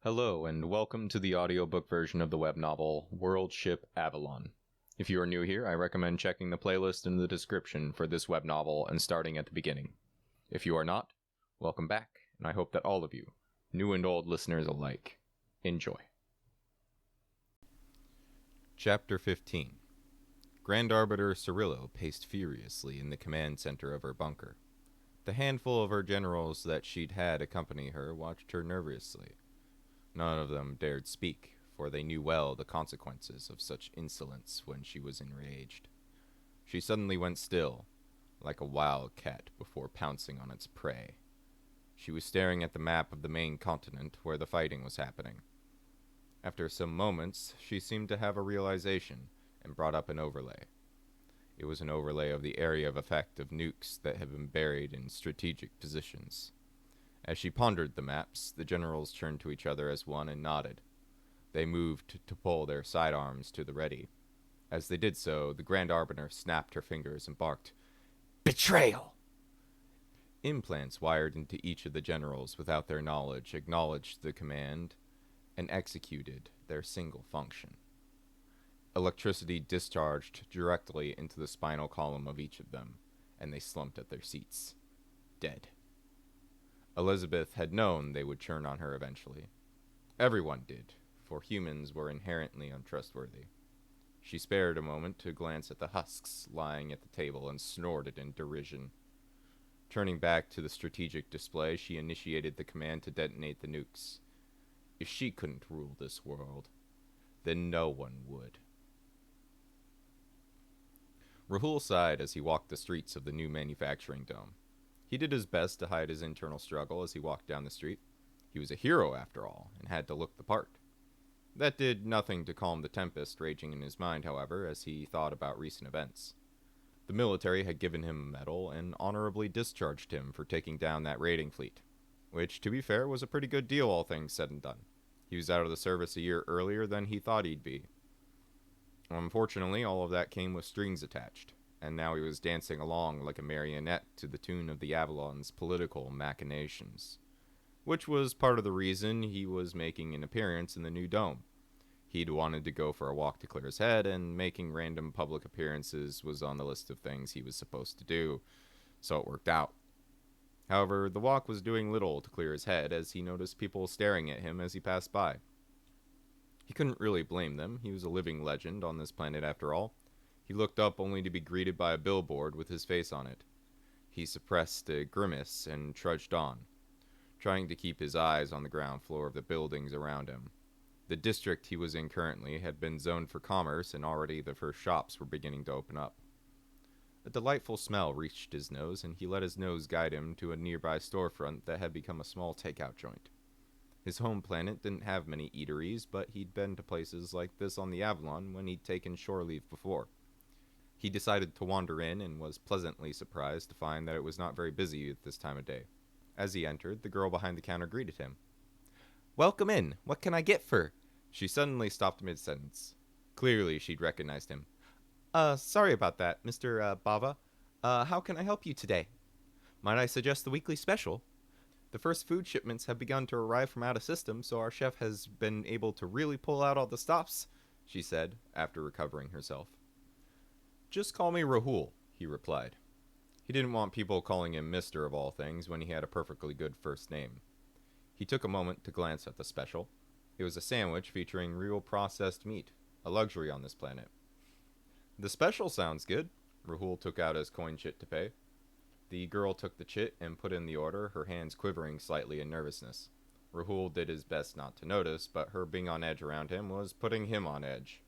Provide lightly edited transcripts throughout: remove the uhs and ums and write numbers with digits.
Hello, and welcome to the audiobook version of the web novel Worldship, Avalon. If you are new here, I recommend checking the playlist in the description for this web novel and starting at the beginning. If you are not, welcome back, and I hope that all of you, new and old listeners alike, enjoy. Chapter 15. Grand Arbiter Cirillo paced furiously in the command center of her bunker. The handful of her generals that she'd had accompany her watched her nervously. None of them dared speak, for they knew well the consequences of such insolence when she was enraged. She suddenly went still, like a wild cat before pouncing on its prey. She was staring at the map of the main continent where the fighting was happening. After some moments, she seemed to have a realization and brought up an overlay. It was an overlay of the area of effect of nukes that had been buried in strategic positions. As she pondered the maps, the generals turned to each other as one and nodded. They moved to pull their sidearms to the ready. As they did so, the Grand Arbiter snapped her fingers and barked, "Betrayal!" Implants wired into each of the generals without their knowledge acknowledged the command and executed their single function. Electricity discharged directly into the spinal column of each of them, and they slumped at their seats, dead. Elizabeth had known they would turn on her eventually. Everyone did, for humans were inherently untrustworthy. She spared a moment to glance at the husks lying at the table and snorted in derision. Turning back to the strategic display, she initiated the command to detonate the nukes. If she couldn't rule this world, then no one would. Rahul sighed as he walked the streets of the new manufacturing dome. He did his best to hide his internal struggle as he walked down the street. He was a hero, after all, and had to look the part. That did nothing to calm the tempest raging in his mind, however, as he thought about recent events. The military had given him a medal and honorably discharged him for taking down that raiding fleet, which, to be fair, was a pretty good deal, all things said and done. He was out of the service a year earlier than he thought he'd be. Unfortunately, all of that came with strings attached, and now he was dancing along like a marionette to the tune of the Avalon's political machinations, which was part of the reason he was making an appearance in the new dome. He'd wanted to go for a walk to clear his head, and making random public appearances was on the list of things he was supposed to do, so it worked out. However, the walk was doing little to clear his head as he noticed people staring at him as he passed by. He couldn't really blame them. He was a living legend on this planet after all. He looked up only to be greeted by a billboard with his face on it. He suppressed a grimace and trudged on, trying to keep his eyes on the ground floor of the buildings around him. The district he was in currently had been zoned for commerce, and already the first shops were beginning to open up. A delightful smell reached his nose, and he let his nose guide him to a nearby storefront that had become a small takeout joint. His home planet didn't have many eateries, but he'd been to places like this on the Avalon when he'd taken shore leave before. He decided to wander in and was pleasantly surprised to find that it was not very busy at this time of day. As he entered, the girl behind the counter greeted him. "Welcome in. What can I get for?" She suddenly stopped mid-sentence. Clearly, she'd recognized him. Sorry about that, Mr. Bava. How can I help you today? Might I suggest the weekly special? The first food shipments have begun to arrive from out of system, so our chef has been able to really pull out all the stops, she said, after recovering herself. Just call me Rahul, he replied. He didn't want people calling him Mr. of all things when he had a perfectly good first name. He took a moment to glance at the special. It was a sandwich featuring real processed meat, a luxury on this planet. The special sounds good. Rahul took out his coin chit to pay. The girl took the chit and put in the order, her hands quivering slightly in nervousness. Rahul did his best not to notice, but her being on edge around him was putting him on edge.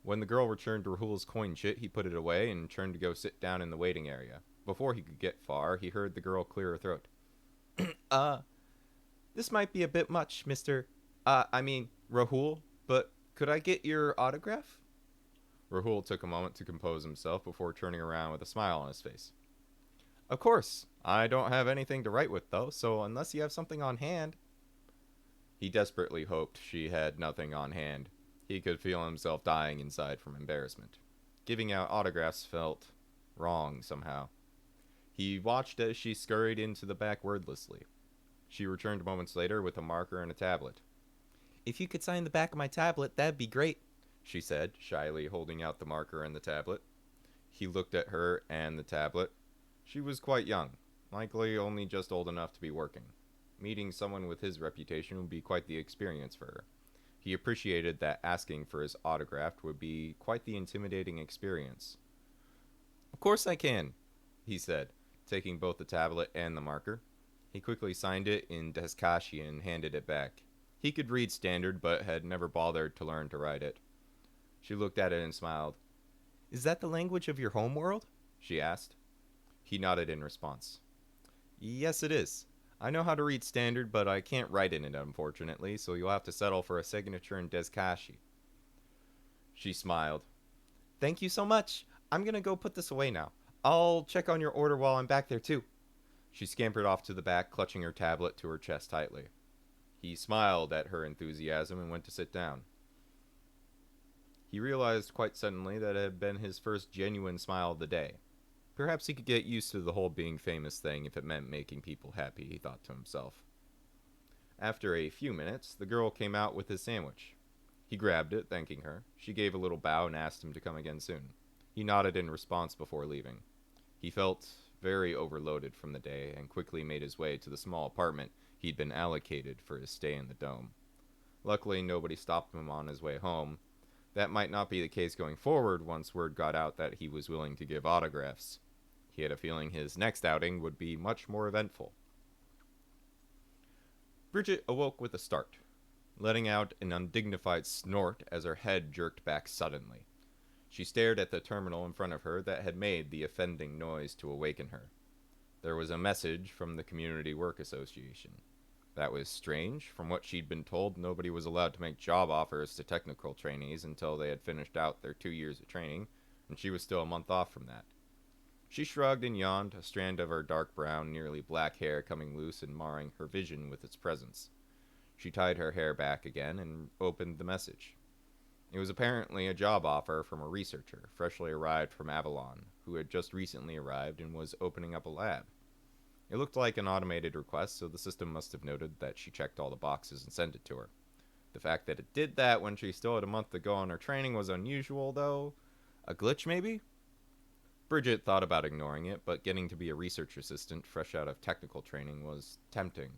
When the girl returned Rahul's coin chit, he put it away and turned to go sit down in the waiting area. Before he could get far, he heard the girl clear her throat. This might be a bit much, Rahul, but could I get your autograph? Rahul took a moment to compose himself before turning around with a smile on his face. Of course. I don't have anything to write with, though, so unless you have something on hand. He desperately hoped she had nothing on hand. He could feel himself dying inside from embarrassment. Giving out autographs felt wrong somehow. He watched as she scurried into the back wordlessly. She returned moments later with a marker and a tablet. "If you could sign the back of my tablet, that'd be great," she said, shyly holding out the marker and the tablet. He looked at her and the tablet. She was quite young, likely only just old enough to be working. Meeting someone with his reputation would be quite the experience for her. He appreciated that asking for his autograph would be quite the intimidating experience. "Of course I can," he said, taking both the tablet and the marker. He quickly signed it in Deskashi and handed it back. He could read Standard, but had never bothered to learn to write it. She looked at it and smiled. "Is that the language of your home world?" she asked. He nodded in response. "Yes, it is. I know how to read Standard, but I can't write in it, unfortunately, so you'll have to settle for a signature in Deskashi." She smiled. "Thank you so much. I'm gonna go put this away now. I'll check on your order while I'm back there, too." She scampered off to the back, clutching her tablet to her chest tightly. He smiled at her enthusiasm and went to sit down. He realized quite suddenly that it had been his first genuine smile of the day. Perhaps he could get used to the whole being famous thing if it meant making people happy, he thought to himself. After a few minutes, the girl came out with his sandwich. He grabbed it, thanking her. She gave a little bow and asked him to come again soon. He nodded in response before leaving. He felt very overloaded from the day and quickly made his way to the small apartment he'd been allocated for his stay in the dome. Luckily, nobody stopped him on his way home. That might not be the case going forward once word got out that he was willing to give autographs. He had a feeling his next outing would be much more eventful. Bridget awoke with a start, letting out an undignified snort as her head jerked back suddenly. She stared at the terminal in front of her that had made the offending noise to awaken her. There was a message from the Community Work Association. That was strange. From what she'd been told, nobody was allowed to make job offers to technical trainees until they had finished out their 2 years of training, and she was still a month off from that. She shrugged and yawned, a strand of her dark brown, nearly black hair coming loose and marring her vision with its presence. She tied her hair back again and opened the message. It was apparently a job offer from a researcher, freshly arrived from Avalon, who had just recently arrived and was opening up a lab. It looked like an automated request, so the system must have noted that she checked all the boxes and sent it to her. The fact that it did that when she still had a month to go on her training was unusual, though. A glitch, maybe? Bridget thought about ignoring it, but getting to be a research assistant fresh out of technical training was tempting,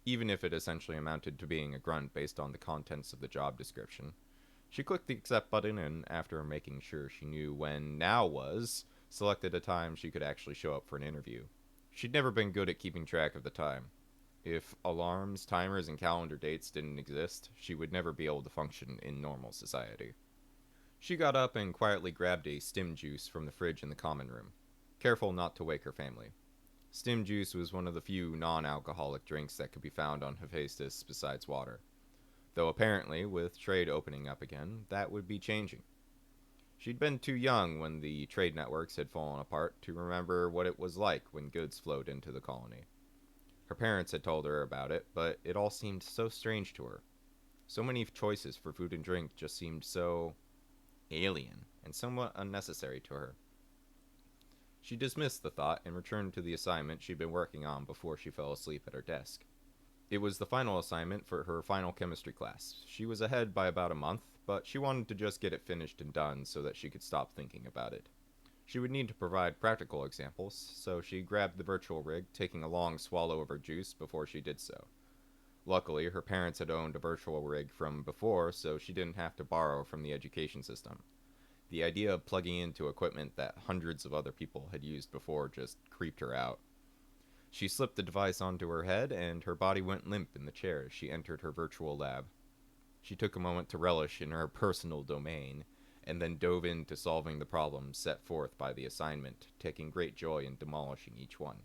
even if it essentially amounted to being a grunt based on the contents of the job description. She clicked the accept button and, after making sure she knew when now was, selected a time she could actually show up for an interview. She'd never been good at keeping track of the time. If alarms, timers, and calendar dates didn't exist, she would never be able to function in normal society. She got up and quietly grabbed a stim juice from the fridge in the common room, careful not to wake her family. Stim juice was one of the few non-alcoholic drinks that could be found on Hephaestus besides water. Though apparently, with trade opening up again, that would be changing. She'd been too young when the trade networks had fallen apart to remember what it was like when goods flowed into the colony. Her parents had told her about it, but it all seemed so strange to her. So many choices for food and drink just seemed so alien and somewhat unnecessary to her. She dismissed the thought and returned to the assignment she'd been working on before she fell asleep at her desk. It was the final assignment for her final chemistry class. She was ahead by about a month, but she wanted to just get it finished and done so that she could stop thinking about it. She would need to provide practical examples, so she grabbed the virtual rig, taking a long swallow of her juice before she did so. Luckily, her parents had owned a virtual rig from before, so she didn't have to borrow from the education system. The idea of plugging into equipment that hundreds of other people had used before just creeped her out. She slipped the device onto her head, and her body went limp in the chair as she entered her virtual lab. She took a moment to relish in her personal domain, and then dove into solving the problems set forth by the assignment, taking great joy in demolishing each one.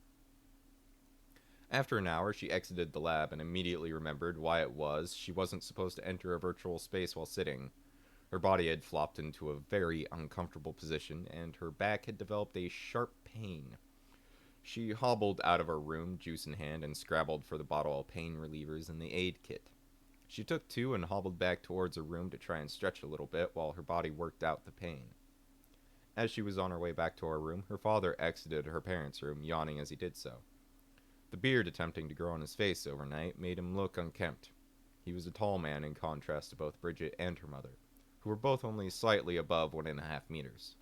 After an hour, she exited the lab and immediately remembered why it was she wasn't supposed to enter a virtual space while sitting. Her body had flopped into a very uncomfortable position, and her back had developed a sharp pain. She hobbled out of her room, juice in hand, and scrabbled for the bottle of pain relievers and the aid kit. She took two and hobbled back towards her room to try and stretch a little bit while her body worked out the pain. As she was on her way back to her room, her father exited her parents' room, yawning as he did so. The beard attempting to grow on his face overnight made him look unkempt. He was a tall man in contrast to both Bridget and her mother, who were both only slightly above 1.5 meters.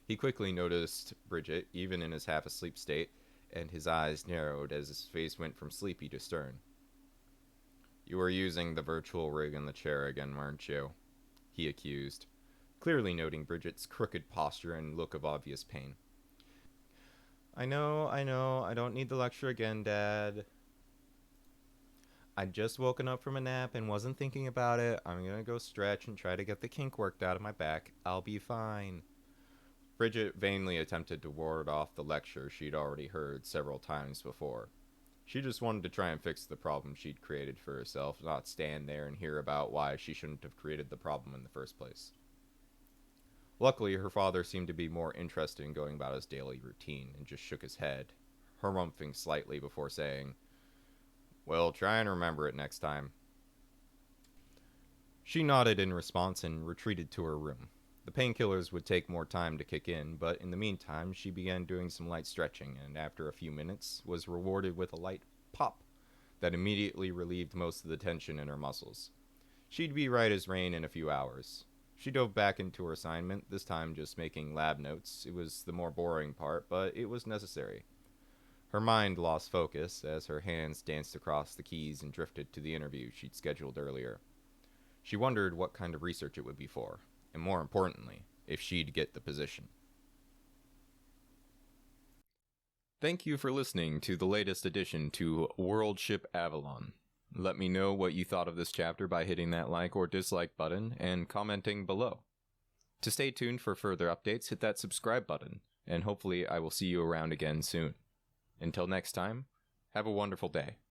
He quickly noticed Bridget, even in his half-asleep state, and his eyes narrowed as his face went from sleepy to stern. "You were using the virtual rig in the chair again, weren't you?" he accused, clearly noting Bridget's crooked posture and look of obvious pain. I know, I don't need the lecture again, Dad. I'd just woken up from a nap and wasn't thinking about it. I'm gonna go stretch and try to get the kink worked out of my back. I'll be fine. Bridget vainly attempted to ward off the lecture she'd already heard several times before. She just wanted to try and fix the problem she'd created for herself, not stand there and hear about why she shouldn't have created the problem in the first place. Luckily, her father seemed to be more interested in going about his daily routine and just shook his head, harumphing slightly before saying, "Well, try and remember it next time." She nodded in response and retreated to her room. The painkillers would take more time to kick in, but in the meantime, she began doing some light stretching, and after a few minutes, was rewarded with a light pop that immediately relieved most of the tension in her muscles. She'd be right as rain in a few hours. She dove back into her assignment, this time just making lab notes. It was the more boring part, but it was necessary. Her mind lost focus as her hands danced across the keys and drifted to the interview she'd scheduled earlier. She wondered what kind of research it would be for, and more importantly, if she'd get the position. Thank you for listening to the latest addition to Worldship Avalon. Let me know what you thought of this chapter by hitting that like or dislike button and commenting below. To stay tuned for further updates, hit that subscribe button, and hopefully I will see you around again soon. Until next time, have a wonderful day.